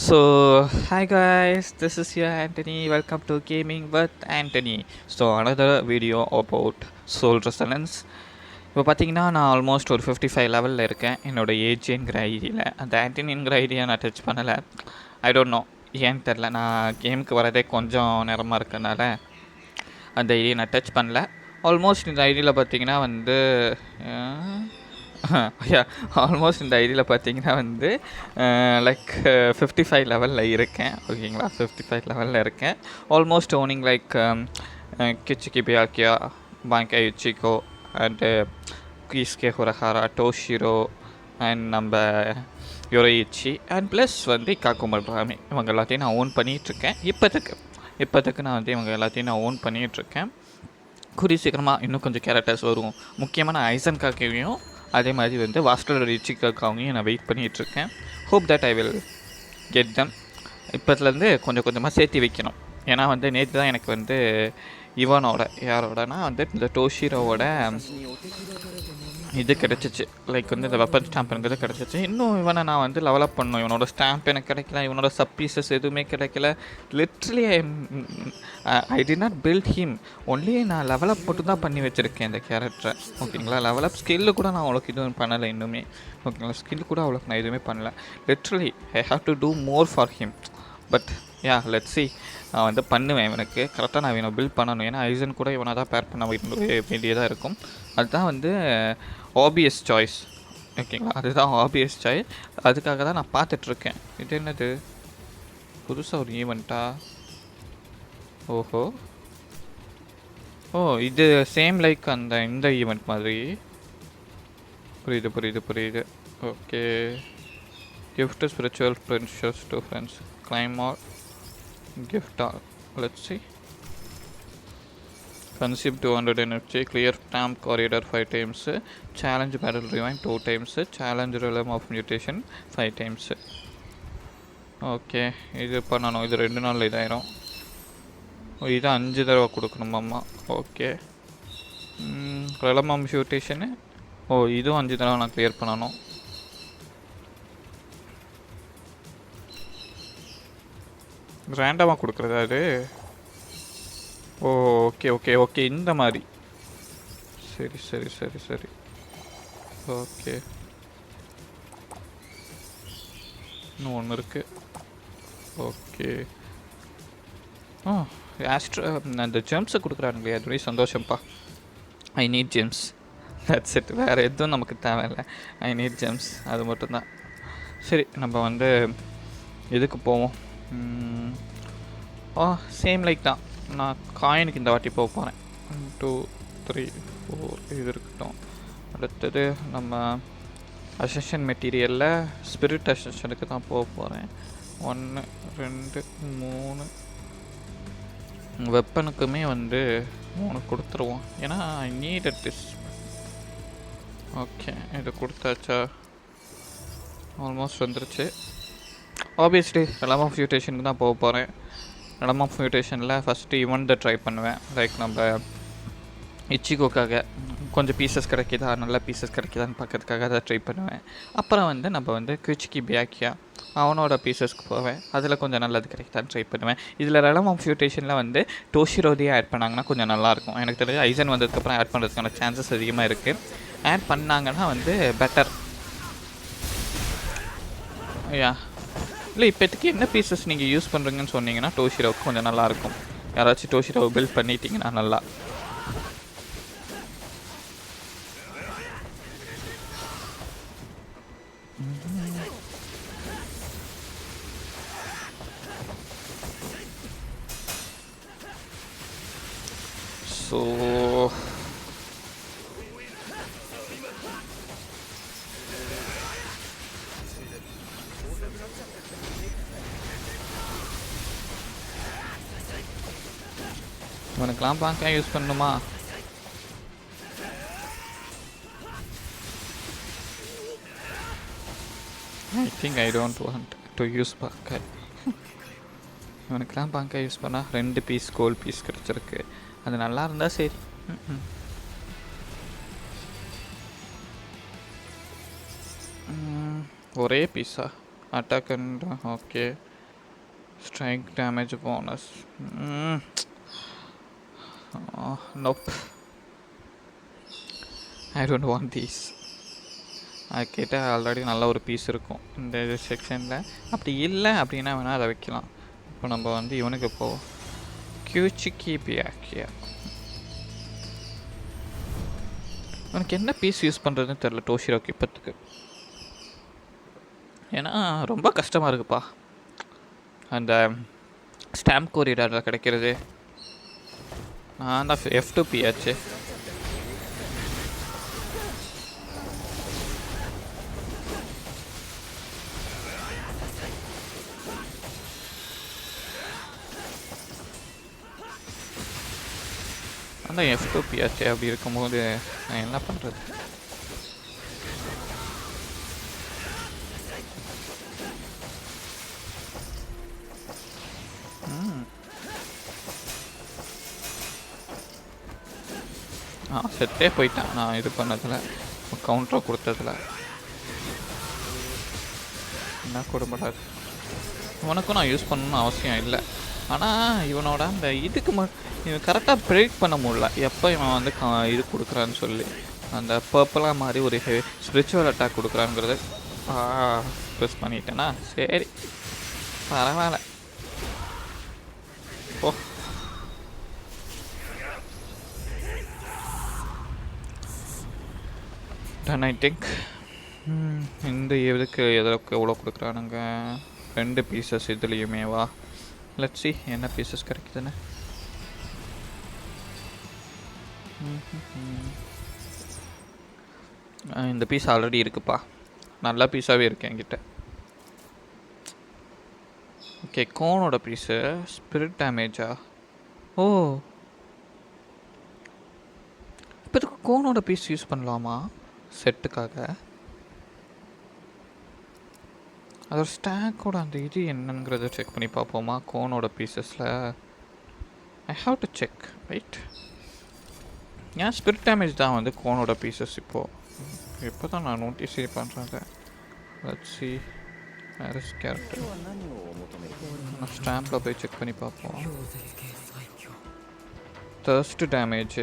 So, hi guys, this is your Anthony. Welcome to Gaming with Anthony. So, another video about Soul Resonance. இப்போ பார்த்தீங்கன்னா நான் almost ஒரு 55 லெவலில் இருக்கேன் என்னோட ஏஜ்ங்கிற ஐடியில். அந்த ஆண்டனிங்கிற ஐடியா நான் டச் பண்ணலை. ஐ டோன்ட் நோ, ஏன்னு தெரில. நான் கேமுக்கு வரதே கொஞ்சம் நேரமாக இருக்கனால அந்த ஐடியை நான் டச் பண்ணல. ஆல்மோஸ்ட் இந்த ஐடியில் பார்த்தீங்கன்னா வந்து யா ஆல்மோஸ்ட் இந்த ஐடியில் பார்த்தீங்கன்னா வந்து லைக் 55 லெவலில் இருக்கேன். ஓகேங்களா, 55 லெவலில் இருக்கேன். Almost owning like Kuchiki Byakuya, Bankai Ichigo and Kisuke Urahara, Toshiro and நம்ம யுரையிச்சி அண்ட் ப்ளஸ் வந்து காக்குமல் ராமி, இவங்க எல்லாத்தையும் நான் ஓன் பண்ணிகிட்ருக்கேன். இப்போதைக்கு நான் வந்து இவங்க எல்லாத்தையும் நான் ஓன் பண்ணிகிட்ருக்கேன். கூடிய சீக்கிரமாக இன்னும் கொஞ்சம் கேரக்டர்ஸ் வரும். முக்கியமாக நான் ஐசன் காக்கையும் அதே மாதிரி வந்து வாஸ்டர் ரிச்சிக்காக்காவையும் நான் வெயிட் பண்ணிகிட்ருக்கேன். Hope that I will get them. இப்போத்துலேருந்து கொஞ்சம் கொஞ்சமாக சேர்த்து வைக்கணும். ஏன்னா வந்து நேற்று தான் எனக்கு வந்து இவனோட யாரோடனா வந்து இந்த டோஷிரோவோட இது கிடச்சிச்சு. லைக் வந்து இந்த வெப்பன் ஸ்டாம்புங்கிறது கிடச்சிச்சு. இன்னும் இவனை நான் வந்து டெவலப் பண்ணணும். இவனோட ஸ்டாம்ப் எனக்கு கிடைக்கல, இவனோட சப் பீசஸ் எதுவுமே கிடைக்கல. Literally I did not build him, only நான் லெவலப் மட்டும் தான் பண்ணி வச்சுருக்கேன் இந்த கேரக்டரை. ஓகேங்களா, லெவலப் ஸ்கில்லு கூட நான் அவ்வளோக்கு இதுவும் பண்ணலை இன்னுமே. ஓகேங்களா, ஸ்கில் கூட அவ்வளோக்கு நான் எதுவுமே பண்ணல. Literally I have to do more for him. But yeah let's see, நான் வந்து பண்ணுவேன். இவனுக்கு கரெக்டாக நான் இவனை பில்ட் பண்ணணும். ஏன்னா ஐசன் கூட இவனை தான் பேர் பண்ண வேண்டியதாக இருக்கும். அதுதான் வந்து ஆபியஸ் சாய்ஸ். ஓகேங்களா, அதுதான் ஆபியஸ் சாய்ஸ். அதுக்காக தான் நான் பார்த்துட்ருக்கேன். இது என்னது புதுசாக ஒரு ஈவெண்ட்டா? ஓஹோ, ஓ இது சேம் லைக் இந்த ஈவெண்ட் மாதிரி. புரியுது. Okay, gift spiritual precious to friends, climb or gift all. Let's see. Consume 200 energy, clear stamp corridor 5 times, challenge battle rewind 2 times, challenge realm of mutation 5 times. Okay, இது பண்ணணும். இது 2 நாளில் இதாயிரும். இது 5 தடவை கொடுக்கணுமாம்மா. ஓகே, realm of mutation, இதுவும் 5 தடவை நான் கிளியர் பண்ணணும். ரேண்டமாக கொடுக்குறதா அது? ஓகே இந்த மாதிரி. சரி. ஓகே, இன்னும் ஒன்று இருக்குது. ஓகே, ஆஸ்ட்ரா அந்த ஜெம்ஸை கொடுக்குறானுங்களே, அதுவே சந்தோஷம்ப்பா. I need gems, that's it. வேறு எதுவும் நமக்கு தேவையில்லை. ஐ நீட் ஜெம்ஸ், அது மட்டும்தான். சரி, நம்ம வந்து இதுக்கு போவோம். சேம் லைக் தான். நான் காயினுக்கு இந்த வாட்டி போக போகிறேன். 1 2 3 4 இது இருக்கட்டும். அடுத்தது நம்ம அசெஷன் மெட்டீரியலில் ஸ்பிரிட் அசெஷனுக்கு தான் போக போகிறேன். 1 2 3 வெப்பனுக்குமே வந்து 3 கொடுத்துருவோம். ஏன்னா I need at this. Okay, இது கொடுத்தாச்சா? ஆல்மோஸ்ட் வந்துருச்சு. ஆப்வியஸ்லி realm of mutation தான் போக போகிறேன். realm of mutation ஃபஸ்ட்டு இவன்தை ட்ரை பண்ணுவேன். லைக் நம்ம இச்சிகோக்காக கொஞ்சம் பீசஸ் கிடைக்கிதா, நல்ல பீசஸ் கிடைக்கிதான்னு பார்க்கறதுக்காக அதை ட்ரை பண்ணுவேன். அப்புறம் வந்து நம்ம வந்து கிச்சிக்கி பியாக்கியா அவனோட பீசஸ்க்கு போவேன். அதில் கொஞ்சம் நல்லது கிடைக்குதான்னு ட்ரை பண்ணுவேன். இதில் realm of mutation வந்து டோஷிரோதியை ஆட் பண்ணாங்கன்னா கொஞ்சம் நல்லாயிருக்கும். எனக்கு தெரிஞ்சு ஐசன் வந்ததுக்கப்புறம் ஆட் பண்ணுறதுக்கான சான்சஸ் அதிகமாக இருக்குது. ஆட் பண்ணாங்கன்னா வந்து பெட்டர். யா இல்லை, இப்போதைக்கு என்ன பீசஸ் நீங்கள் யூஸ் பண்ணுறீங்கன்னு சொன்னீங்கன்னா டோஷிரோவுக்கு கொஞ்சம் நல்லாயிருக்கும். யாராச்சும் டோஷிரோவை பில்ட் பண்ணிட்டீங்கன்னா நல்லா. ஸோ இவனுக்கெலாம் பாங்கா யூஸ் பண்ணணுமா? I think I don't want to use Bankai. இவனுக்கெலாம் பாங்கா யூஸ் பண்ணால் 2 பீஸ் கோல்ட் பீஸ் கிடச்சிருக்கு. அது நல்லா இருந்தால் சரி. ஒரே பீஸா? Attack and okay. Strike damage bonus. Nope, I don't want these. அதுக்கிட்ட ஆல்ரெடி நல்ல ஒரு பீஸ் இருக்கும் இந்த செக்ஷனில். அப்படி இல்லை அப்படின்னா வேணால் அதை வைக்கலாம். இப்போ நம்ம வந்து இவனுக்கு போவோம். கியூச்சிக்கி பியாக்கியா. உனக்கு என்ன பீஸ் யூஸ் பண்ணுறதுன்னு தெரில டோஷிரோக்கு இப்போத்துக்கு. ஏன்னா ரொம்ப கஷ்டமாக இருக்குப்பா அந்த ஸ்டாம்ப் கொரியரில் கிடைக்கிறது. நான் தான் F2P ஆச்சு. ஆனால் F2P ஆச்சு. அப்படி இருக்கும்போது நான் என்ன பண்ணுறது? செத்தே போயிட்டான் நான் இது பண்ணதில், கவுண்டரை கொடுத்ததில். என்ன கொடுப்படாது. இவனுக்கும் நான் யூஸ் பண்ணணும்னு அவசியம் இல்லை. ஆனால் இவனோட அந்த இதுக்கு இவன் கரெக்டாக ப்ரெடிக்ட் பண்ண முடியல எப்போ இவன் வந்து இது கொடுக்குறான்னு சொல்லி. அந்த பர்பிளாக மாதிரி ஒரு ஸ்பிரிச்சுவல் அட்டாக் கொடுக்குறாங்கிறது ப்ரெஸ் பண்ணிட்டேன்னா சரி பரவாயில்ல. ஓ டன் ஐ திங்க். இந்த இதுக்கு எதற்கு எவ்வளோ கொடுக்குறானுங்க? 2 பீசஸ் இதுலேயுமே. வா லெட்ஸ் see என்ன பீசஸ் கிடைக்குதுன்னு. இந்த பீஸ் ஆல்ரெடி இருக்குப்பா, நல்ல பீஸாகவே இருக்கு என்கிட்ட. ஓகே, கோனோட பீஸு ஸ்பிரிட் டேமேஜா? ஓ, இப்போ இதுக்கு கோனோட பீஸ் யூஸ் பண்ணலாமா செட்டுக்காக? அதோட ஸ்டாக்கோட அந்த இது என்னங்கிறத செக் பண்ணி பார்ப்போமா கோனோட பீசஸில். I have to check right. ஏன் ஸ்பிரிட் டேமேஜ் தான் வந்து கோனோட பீசஸ் இப்போ தான் நான் நோட்டீஸே பண்ணுறேன். Let's see where is character. நான் ஸ்டாம்பில் போய் செக் பண்ணி பார்ப்போம். Thirst damage.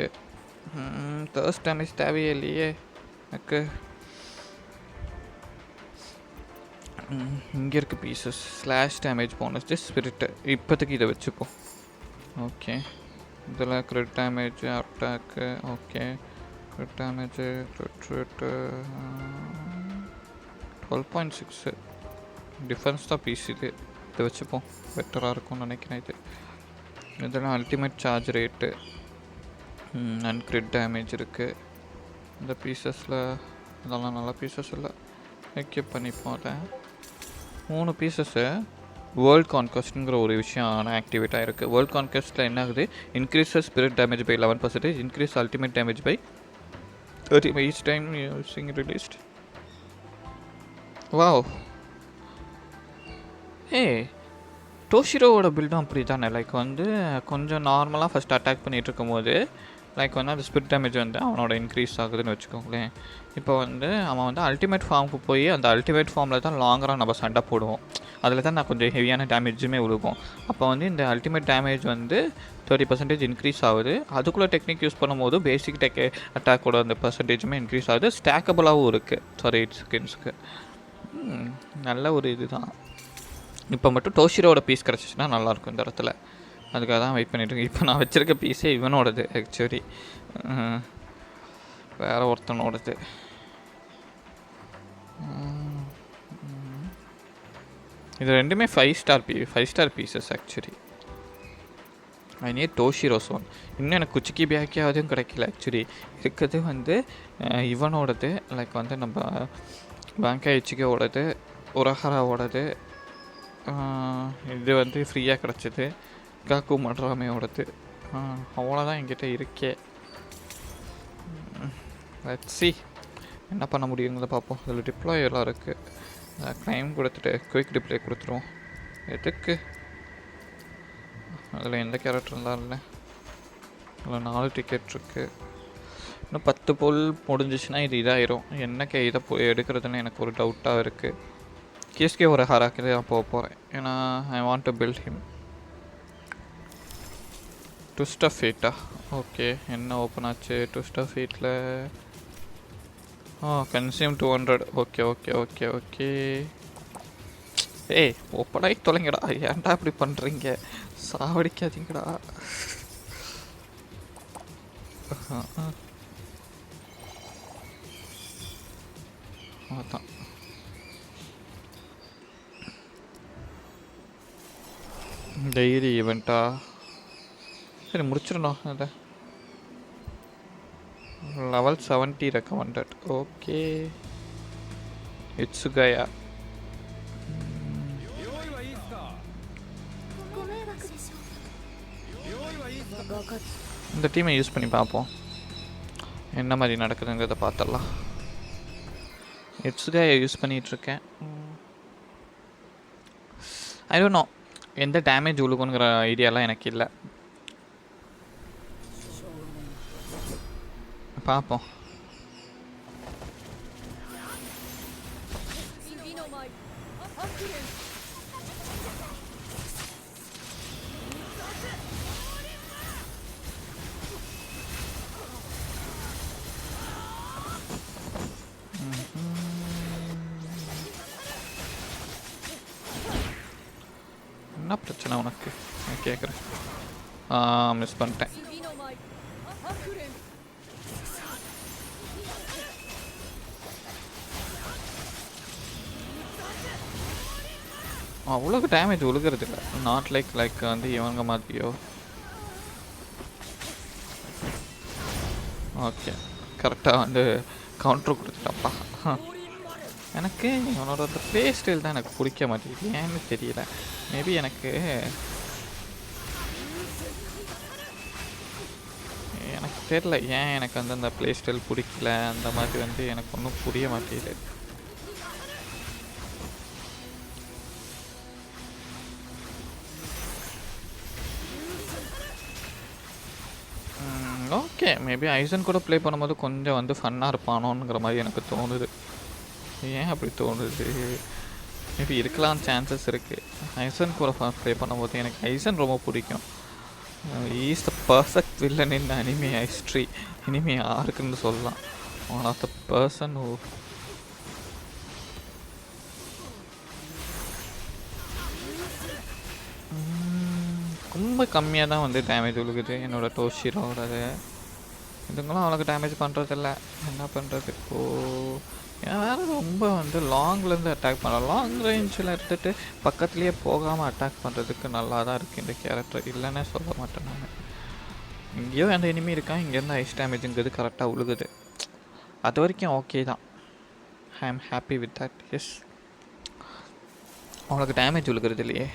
தர்ஸ்ட் டேமேஜ் தேவையே இல்லையே எனக்கு. இங்கே இருக்க pieces slash damage bonus spirit. இப்போதைக்கு இதை வச்சுப்போம். ஓகே, இதில் grid damage attack. Okay, grid damage 12.6 defence தான் பீஸ். இதை வச்சுப்போம், பெட்டராக இருக்கும்னு நினைக்கிறேன். இதெல்லாம் ultimate charge rate and grid damage இருக்குது இந்த பீசஸில். இதெல்லாம் நல்ல பீசஸ் இல்லை. எக்யூப் பண்ணிப்போம். அதை 3 பீசஸ்ஸு வேர்ல்ட் கான்கஸ்ட்டுங்கிற ஒரு விஷயம் ஆக்டிவேட் ஆகிருக்கு. வேர்ல்ட் கான்கஸ்ட்டில் என்ன ஆகுது? Increases spirit damage by 11%, increase ultimate damage by 30 each time using released. Wow. டோஷிரோவோட பில்டும் அப்படி தானே. லைக் வந்து கொஞ்சம் நார்மலாக ஃபஸ்ட் அட்டாக் பண்ணிகிட்டு இருக்கும்போது லைக் வந்து அந்த ஸ்பிரிட் டேமேஜ் வந்து அவனோட இன்க்ரீஸ் ஆகுதுன்னு வச்சுக்கோங்களேன். இப்போ வந்து அவன் வந்து அல்டிமேட் ஃபார்முக்கு போய் அந்த அல்டிமேட் ஃபார்மில் தான் லாங்கராக நம்ம சண்டை போடுவோம். அதில் தான் நான் கொஞ்சம் ஹெவியான டேமேஜுமே விழுகும். அப்போ வந்து இந்த அல்டிமேட் டேமேஜ் வந்து 30% இன்க்ரீஸ் ஆகுது. அதுக்குள்ளே டெக்னிக் யூஸ் பண்ணும்போது பேசிக் அட்டாக்கோட அந்த பர்சன்டேஜுமே இன்க்ரீஸ் ஆகுது. ஸ்டாக்கபிளாகவும் இருக்குது 8 செகண்ட்ஸுக்கு. நல்ல ஒரு இது தான். இப்போ மட்டும் டோஷிரோட பீஸ் கிடச்சிச்சின்னா நல்லாயிருக்கும் இந்த இடத்துல. அதுக்காக தான் வெயிட் பண்ணிட்டுருக்கேன். இப்போ நான் வச்சுருக்க பீஸே இவனோடது ஆக்சுவலி, வேறு ஒருத்தனோடது. இது ரெண்டுமே 5 star pieces actually. I need Toshiro's one. இன்னும் எனக்கு குச்சிக்கி பேக்கியாவதும் கிடைக்கல ஆக்சுவலி. இருக்கிறது வந்து இவனோடது, லைக் வந்து நம்ம பேங்கா இச்சிக்கோடது, உரஹராவோடது. இது வந்து ஃப்ரீயாக கிடச்சிது. காக்கு மட்ராமையோடது. அவ்வளோதான் என்கிட்ட இருக்கே. லெட்ஸ் see என்ன பண்ண முடியுங்கிறத பார்ப்போம். அதில் டிப்ளாய் எல்லாம் இருக்குது. க்ளைம் கொடுத்துட்டு குயிக் டிப்ளே கொடுத்துருவோம். எதுக்கு? அதில் எந்த கேரக்டர் இருந்தாலும் இல்லை. அதில் 4 டிக்கெட் இருக்குது. இன்னும் 10 போல் முடிஞ்சிச்சுன்னா இது இதாயிரும். என்ன இதை போய் எடுக்கிறதுன்னு எனக்கு ஒரு டவுட்டாக இருக்குது. கேஸ்கே ஒரு ஹராக்கில் தான் போக போகிறேன். ஏன்னா I want to build him. Twist of ஃபேட்டா? ஓகே, என்ன ஓப்பன் ஆச்சு ட்விஸ்ட் ஆஃப் ஃபேட்டில்? Consume 200. Okay okay okay okay. ஏய் ஓப்பனாகி தொலைங்கடா, ஏன்டா இப்படி பண்ணுறீங்க? சாவடிக்காதீங்கடா. அதான் டெய்லி ஈவெண்ட்டா? சரி முடிச்சிடணும். அதை level 70 recommended. ஓகே, இட்சுகயா. இந்த டீமை யூஸ் பண்ணி பார்ப்போம் என்ன மாதிரி நடக்குதுங்கிறத பார்த்துடலாம். இட்சுகயா யூஸ் பண்ணிகிட்ருக்கேன். ஐ டோன்ட் நோ எந்த டேமேஜ் உழுகுங்கிற ஐடியாலாம் எனக்கு இல்லை. பார்ப்போம். என்ன பிரச்சனை உனக்கு நான் கேட்குறேன். மிஸ் பண்ணிட்டேன். அவ்வளோக்கு டேமேஜ் உழுகிறது இல்லை. நாட் லைக் வந்து இவங்க மாதிரியோ. ஓகே, கரெக்டாக வந்து கவுண்டர் கொடுத்துட்டப்பா. எனக்கு இவனோட அந்த ப்ளே ஸ்டைல் தான் எனக்கு பிடிக்க மாட்டேங்குது, ஏன்னு தெரியல. மேபி எனக்கு தெரியல ஏன் எனக்கு வந்து அந்த ப்ளே ஸ்டைல் பிடிக்கல. அந்த மாதிரி வந்து எனக்கு ஒன்றும் புரிய மாட்டேங்குது. ஓகே, மேபி ஐசன் கூட ப்ளே பண்ணும்போது கொஞ்சம் வந்து ஃபன்னாக இருப்பானோங்கிற மாதிரி எனக்கு தோணுது. ஏன் அப்படி தோணுது? மேபி இருக்கலாம், சான்சஸ் இருக்குது. ஐசன் கூட ப்ளே பண்ணும்போது எனக்கு ஐசன் ரொம்ப பிடிக்கும். Is the perfect villain in anime history. இனிமே யாருக்குன்னு சொல்லலாம். One of the person who ரொம்ப கம்மியாக தான் வந்து டேமேஜ் விழுகுது என்னோடய டோஷிரோடது. இதுங்களும் அவ்வளோக்கு டேமேஜ் பண்ணுறதில்ல. என்ன பண்ணுறது இப்போது? ஏன்னா வேறு ரொம்ப வந்து லாங்லேருந்து அட்டாக் பண்ணலாம். லாங் ரேஞ்சில் எடுத்துகிட்டு பக்கத்துலேயே போகாமல் அட்டாக் பண்ணுறதுக்கு நல்லா தான் இருக்குது இந்த கேரக்டர், இல்லைன்னே சொல்ல மாட்டேன் நான். இங்கேயோ அந்த எனிமி இருக்கான், இங்கேருந்து ஐஸ் டேமேஜுங்கிறது கரெக்டாக விழுகுது. அது வரைக்கும் ஓகே தான். I am happy with that. Yes, அவ்வளோக்கு டேமேஜ் விழுகிறது இல்லையே.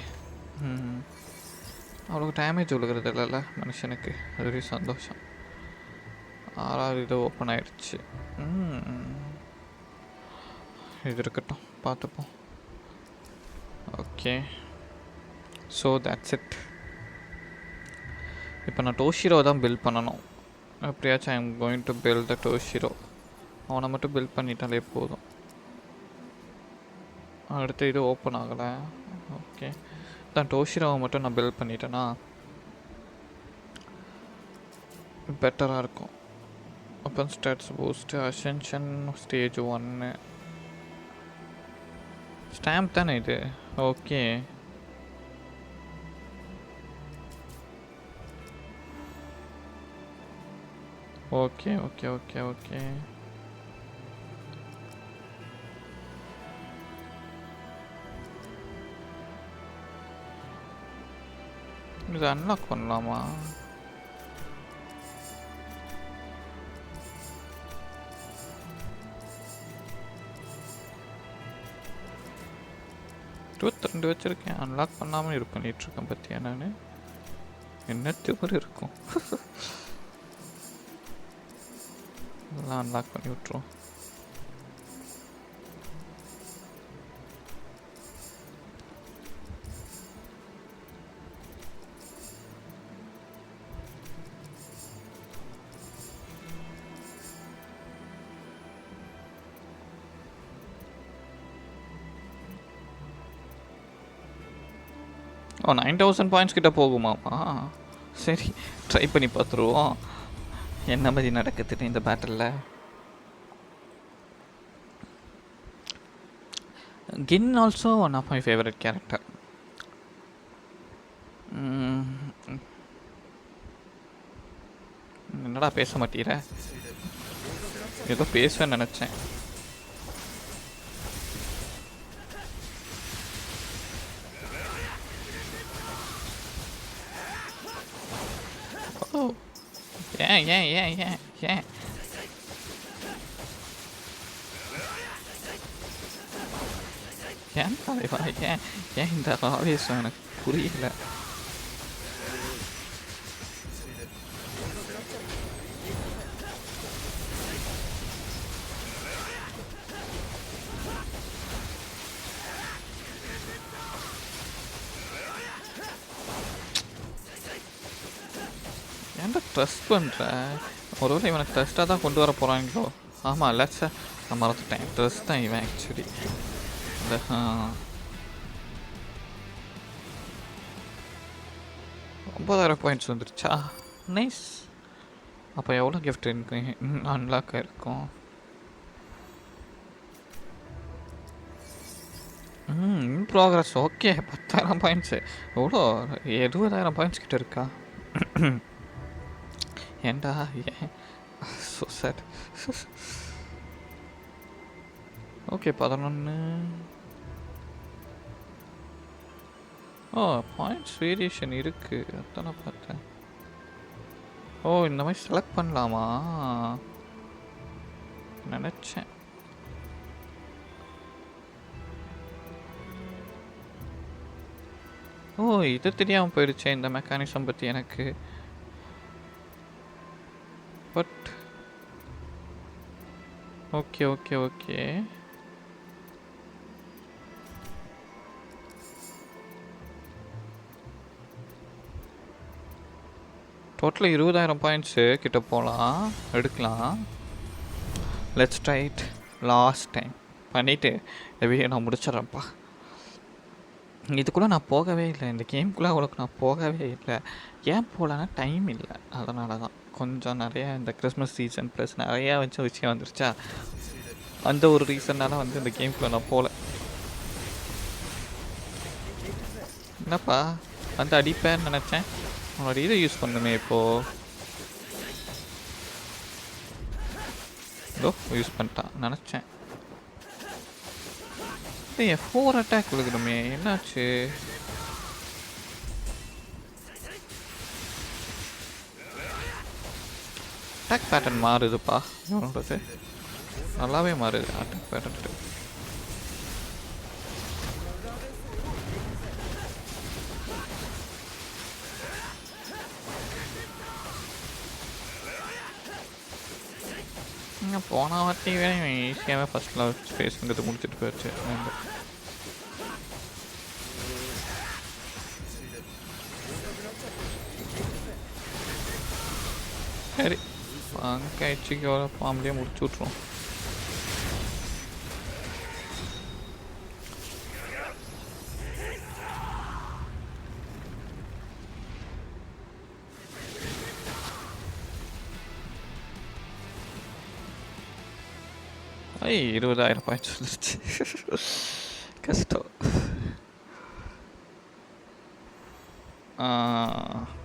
அவ்வளோ டேமேஜ் விழுகிறது இல்லைல்ல மனுஷனுக்கு, அதுவே சந்தோஷம். 6வது இது ஓப்பன் ஆகிடுச்சு. இது இருக்கட்டும், பார்த்துப்போம். Okay, so that's it. இப்போ நான் டோஷிரோ தான் பில்ட் பண்ணணும். எப்படியாச்சும் I am going to build the Toshiro. அவனை மட்டும் பில்ட் பண்ணிட்டாலே போதும். அடுத்து இது ஓப்பன் ஆகலை. ஓகே, தான் டோஷிரோவை மட்டும் நான் பில்ட் பண்ணிட்டேன்னா பெட்டராக இருக்கும். Open stats boost, Ascension stage 1 stamp தானே இது. Okay, okay okay okay okay இது அன்லாக் பண்ணலாமா? ரெண்டு வச்சுருக்கேன், அன்லாக் பண்ணாமல் இது பண்ணிகிட்ருக்கேன். பற்றியா நான் என்ன திமிரு இருக்கும். அதெல்லாம் அன்லாக் பண்ணி விட்ருவோம். ஓ 9000 பாயிண்ட்ஸ் கிட்ட போகுமாப்பா? சரி, ட்ரை பண்ணி பார்த்துருவோம் என்ன மாதிரி நடக்குதுன்னு இந்த பேட்டிலில். Kin also one of my favourite character. என்னடா பேச மாட்டீர? ஏதோ பேசுவேன்னு நினச்சேன். ஓ ஏன் ஏன் ஏன் ஏன் ஏன் ஏன் தலைவா? ஏன் ஏன் இந்த ஆவேசம் எனக்கு புரியல. ஏன்டா ட்ரஸ்ட் பண்ணுற? ஒருவேளை இவனுக்கு ட்ரஸ்ட்டாக தான் கொண்டு வர போகிறாங்களோ? ஆமாம் இல்லை சார், நான் மறந்துட்டேன். ட்ரஸ்ட் தான் இவன் ஆக்சுவலி. இந்த 9000 பாயிண்ட்ஸ் வந்துருச்சா? நைஸ். அப்போ எவ்வளோ கிஃப்ட் இருக்கு அன்லாக் இருக்கும்? In progress. Okay, 10,000 points. எவ்வளோ? 70,000 பாயிண்ட்ஸ் கிட்ட இருக்கா? ஏண்டா ஏன் ஸோ சேட். ஓகே 11. ஓ பாயிண்ட்ஸ் வேரியேஷன் இருக்குது, அதானே பார்த்தேன். ஓ இந்த மாதிரி செலக்ட் பண்ணலாமா நினச்சேன். ஓ இது தெரியாமல் போயிடுச்சே இந்த மெக்கானிசம் பற்றி எனக்கு. But okay okay okay. டோட்டலாக 20,000 பாயிண்ட்ஸு கிட்ட போகலாம், எடுக்கலாம். Let's try it last time பண்ணிவிட்டு இந்த வீடியோ நான் முடிச்சிட்றேன்ப்பா. இதுக்குள்ளே நான் போகவே இல்லை, இந்த கேம்குள்ளே அவ்வளோக்கு நான் போகவே இல்லை. ஏன் போகலன்னா டைம் இல்லை, அதனால தான். கொஞ்சம் நிறையா இந்த கிறிஸ்மஸ் சீசன் ப்ளஸ் நிறையா வச்ச விஷயம் வந்துருச்சா, அந்த ஒரு ரீசன்னால வந்து இந்த கேம்குள்ளே நான் போகல. என்னப்பா வந்து அடிப்பேன்னு நினச்சேன், உன்னோட இதை யூஸ் பண்ணுமே இப்போது. இதோ யூஸ் பண்ணிட்டான் நினச்சேன். ஏன் 4 அட்டாக் விழுகணுமே, என்னாச்சு? அட்டாக் பேட்டர்ன் மாறுதுப்பா இவனோடது, நல்லாவே மாறுது அட்டாக் பேட்டர்ன். போன வாட்டி வேணும் ஈஸியாகவே ஃபஸ்ட் லெவல் ஸ்பேஸுங்கிறது முடிச்சுட்டு போயிடுச்சு. சரி பங்காய்ச்சிக்கு எவ்வளோ பாம்பளையே முடிச்சு விட்ருவோம். ஐய் 20,000 பாயிண்ட்ஸ் வந்துருச்சு. கஷ்டம்.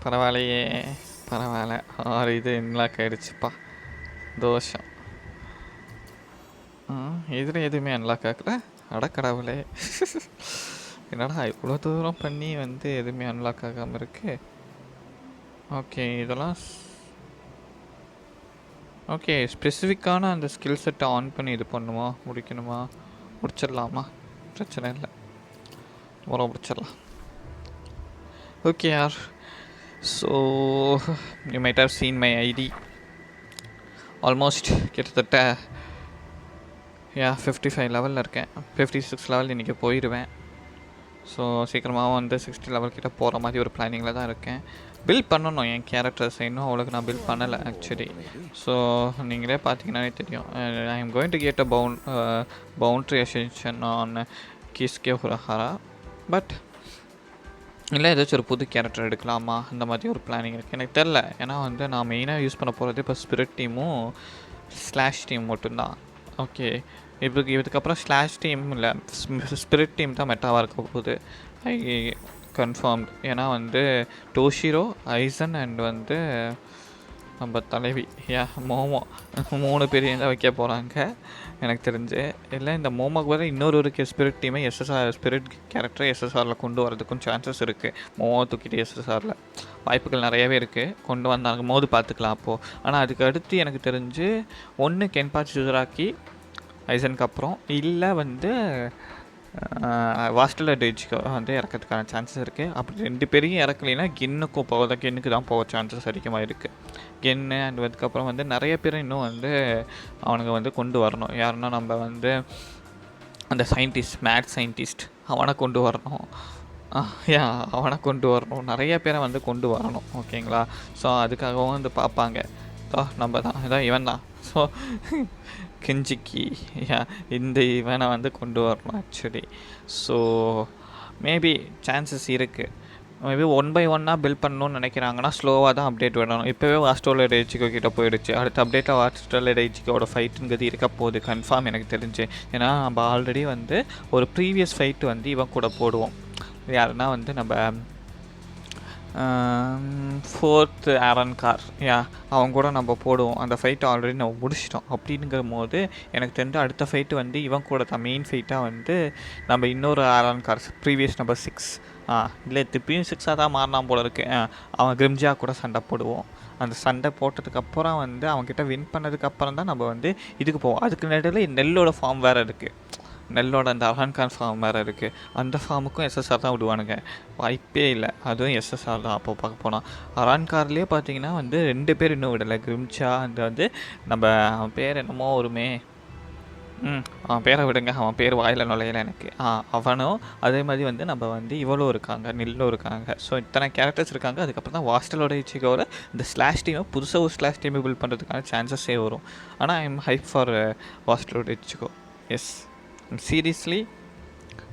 பரவாயில்லையே பரவாயில்ல. 6 இது இன்லாக் ஆகிடுச்சுப்பா, தோஷம். இதில் எதுவுமே அன்லாக் ஆகல, அடக்கடவுளே. என்னடா இவ்வளோ தூரம் பண்ணி வந்து எதுவுமே அன்லாக் ஆகாமல் இருக்கு. ஓகே இதெல்லாம் ஓகே ஸ்பெசிஃபிக்கான அந்த ஸ்கில் செட்டை ஆன் பண்ணி இது பண்ணுமா, முடிக்கணுமா? முடிச்சிடலாமா? பிரச்சனை இல்லை, முடிச்சிடலாம். ஓகே யார், so you might have seen my ID. Almost கிட்டத்தட்ட 55 லெவலில் இருக்கேன். 56 லெவல் இன்றைக்கி போயிடுவேன். ஸோ சீக்கிரமாக வந்து 60 லெவல் கிட்ட போகிற மாதிரி ஒரு பிளானிங்கில் தான் இருக்கேன். பில்ட் பண்ணணும் என் கேரக்டர்ஸ், இன்னும் அவ்வளோக்கு நான் பில்ட் பண்ணலை ஆக்சுவலி. ஸோ நீங்களே பார்த்தீங்கன்னாலே தெரியும், I am going to get a boundary ascension on Kisuke Urahara. But இல்லை ஏதாச்சும் ஒரு புது கேரக்டர் எடுக்கலாமா அந்த மாதிரி ஒரு பிளானிங் இருக்குது. எனக்கு தெரில. ஏன்னா வந்து நான் மெயினாக யூஸ் பண்ண போகிறது இப்போ ஸ்பிரிட் டீமும் ஸ்லாஷ் டீம் மட்டும்தான். ஓகே, இதுக்கப்புறம் ஸ்லாஷ் டீம் இல்லை ஸ்பிரிட் டீம் தான் மெட்டாவாக இருக்க போகுது. ஐ கன்ஃபார்ம்டு. ஏன்னா வந்து டோஷிரோ, ஐசன் அண்ட் வந்து நம்ம தலைவி மோமோ 3 பேரையும் தான் வைக்க போகிறாங்க எனக்கு தெரிஞ்சு. இல்லை இந்த மோமோக்கு வர இன்னொரு ஸ்பிரிட் டீமை ஸ்பிரிட் கேரக்டரை எஸ்எஸ்ஆரில் கொண்டு வரதுக்கும் சான்சஸ் இருக்குது. மோமோ தூக்கிட்டு எஸ்எஸ்ஆரில் வாய்ப்புகள் நிறையவே இருக்குது. கொண்டு வந்தாங்க போது பார்த்துக்கலாம் அப்போது. ஆனால் அதுக்கு அடுத்து எனக்கு தெரிஞ்சு ஒன்று கென்பாச்சி சுசராக்கி ஐசனுக்கு அப்புறம், இல்லை வந்து வாஸ்டல் டேஜ்க்கு வந்து இறக்கிறதுக்கான சான்சஸ் இருக்குது. அப்படி 2 பேரையும் இறக்கலைன்னா கென்னுக்கும் போகிறதா, கென்னுக்கு தான் போக சான்சஸ் அதிகமாக இருக்குது. கென்னு அண்ட் அதுக்கப்புறம் வந்து நிறைய பேர் இன்னும் வந்து அவனுங்க வந்து கொண்டு வரணும். யாருன்னா நம்ம வந்து அந்த சயின்டிஸ்ட், மேட் சயின்டிஸ்ட் அவனை கொண்டு வரணும். அவனை கொண்டு வரணும். நிறைய பேரை வந்து கொண்டு வரணும். ஓகேங்களா? ஸோ அதுக்காகவும் வந்து பார்ப்பாங்க. நம்ம தான் இதான் இவன் தான். ஸோ கெஞ்சிக்கி இந்த இவனை வந்து கொண்டு வரணும் ஆக்சுவலி. ஸோ மேபி சான்சஸ் இருக்குது. மேபி 1 by 1 பில்ட் பண்ணணும்னு நினைக்கிறாங்கன்னா ஸ்லோவாக தான் அப்டேட் விடணும். இப்போவே வாஸ்டோல டேஜிக்கோ கிட்ட போயிடுச்சு. அடுத்த அப்டேட்டில் வாஸ்டோல டேஜிக்கோட ஃபைட்டுங்கிறது இருக்க போகுது கன்ஃபார்ம் எனக்கு தெரிஞ்சு. ஏன்னா நம்ம ஆல்ரெடி வந்து ஒரு ப்ரீவியஸ் ஃபைட்டு வந்து இவன் கூட போடுவோம். யாருன்னா வந்து நம்ம 4th ஆரன் கார் அவங்க கூட நம்ம போடுவோம். அந்த ஃபைட்டை ஆல்ரெடி நம்ம முடிச்சிட்டோம். அப்படிங்கிற போது எனக்கு தெரிஞ்ச அடுத்த ஃபைட்டு வந்து இவன் கூட தான் மெயின் ஃபைட்டாக வந்து நம்ம இன்னொரு ஆரன் கார் ப்ரீவியஸ் நம்பர் 6 இல்லை திருப்பியும் 6ஆக தான் மாறினான் போல இருக்கு. அவன் கிரிம்ஜா கூட சண்டை போடுவோம். அந்த சண்டை போட்டதுக்கப்புறம் வந்து அவன்கிட்ட வின் பண்ணதுக்கப்புறம் தான் நம்ம வந்து இதுக்கு போவோம். அதுக்கு நடுவில் நெல்லோட ஃபார்ம் வேறு இருக்குது. நெல்லோட அந்த அர்ஹான்கான் ஃபார்ம் வேறு இருக்குது. அந்த ஃபார்முக்கும் எஸ்எஸ்ஆர் தான் விடுவானுங்க. வாய்ப்பே இல்லை. அதுவும் எஸ்எஸ்ஆர் தான். அப்போ பார்க்க போனால் அர்ஹான்கார்லேயே பார்த்தீங்கன்னா வந்து 2 பேர் இன்னும் விடலை. கிரிம்சா அந்த வந்து நம்ம அவன் பேர் என்னமோ ஒருமே அவன் பேரை விடுங்க. அவன் பேர் வாயில் நுழையில எனக்கு. அவனும் அதே மாதிரி வந்து நம்ம வந்து இவ்வளோ இருக்காங்க, நெல்லும் இருக்காங்க. ஸோ இத்தனை கேரக்டர்ஸ் இருக்காங்க. அதுக்கப்புறம் தான் வாஸ்டலோட இச்சிக்கோட இந்த ஸ்லாஷ் டீமை புதுசாக ஒரு ஸ்லாஷ் டீமை பில்ட் பண்ணுறதுக்கான சான்சஸே வரும். ஆனால் I am hype for Vasto Lorde Ichigo. Yes, seriously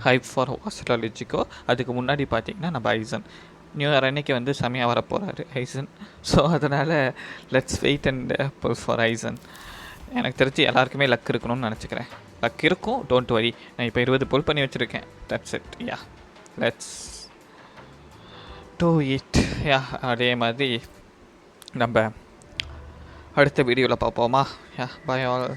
hype for Vasto Lorde Ichigo. அதுக்கு முன்னாடி பார்த்தீங்கன்னா நம்ம ஐசன் நியூ இயர் அன்னைக்கு வந்து செமையாக வர போகிறாரு ஐசன். ஸோ அதனால் let's wait and pull for Aizen. எனக்கு தெரிஞ்சு எல்லாருக்குமே லக் இருக்கணும்னு நினச்சிக்கிறேன். லக் இருக்கும், டோன்ட் வரி. நான் இப்போ 20 புல் பண்ணி வச்சுருக்கேன். That's it. Let's do it. அதே மாதிரி நம்ம அடுத்த வீடியோவில் பார்ப்போமா. Bye all.